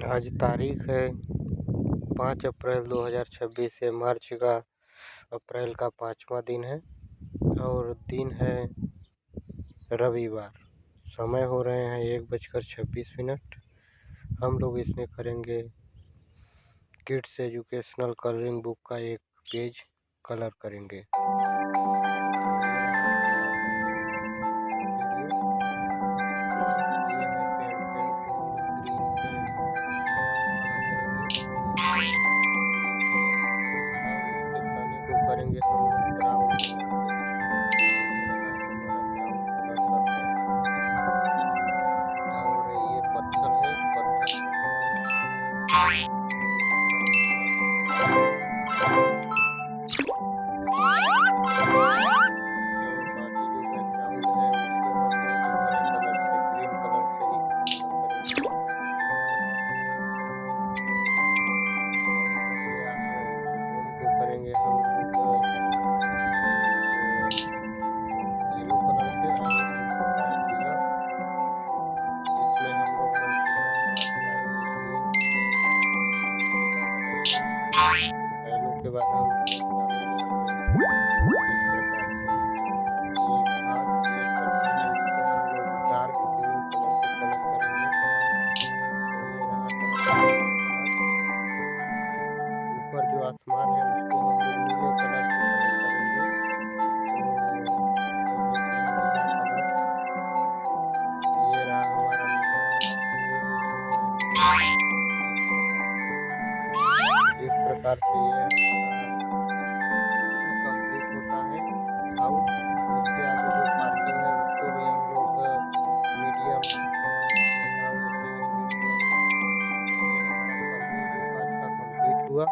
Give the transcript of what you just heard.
आज तारीख है 5 अप्रैल 2026 है। मार्च का अप्रैल का 5वां दिन है और दिन है रविवार। समय हो रहे हैं 1:26। हम लोग इसमें करेंगे किड्स एजुकेशनल कलरिंग बुक का एक पेज कलर करेंगे। ये है पेड़ को हम लोग ग्रीन से कलर करेंगे और उसके तने को करेंगे हम लोग ब्राउन कलर से। ये रहा हमारा ब्राउन कलर करके। और ये पत्थर है, पत्थर को और बाकी जो बैकग्राउंड है उसको हम लोग हरे कलर से, ग्रीन कलर से ही कलर करेंगे। बच गया होम, तो होम को करेंगे हम लोग एक येलो कलर से। येलो मीन्स होता है पीला। इसमें हम लोग मनचूरा कलर डालेंगे ग्रीन के बाद येलो के बाद हम डालेंगे ऑरेंज। इस प्रकार से ये घास की एक पत्ती है, इसको हम लोग डार्क ग्रीन कलर से कलर करेंगे। तो ये रहा डार्क ग्रीन कलर। ऊपर जो आसमान है उसको हम लोग नीले कलर से कलर करेंगे। तो कर लेते हैं नीला कलर। ये रहा हमारा नीला कलर। ब्लू मीन्स होता है नीला। इस प्रकार से ये हमारा कंप्लीट होता है हाउस। उसके आगे जो पार्किंग है उसको भी हम लोग मीडियम में डाल देते हैं ग्रीन कलर का। तो ये हमारा कलरिंग बुक आज का कंप्लीट हुआ।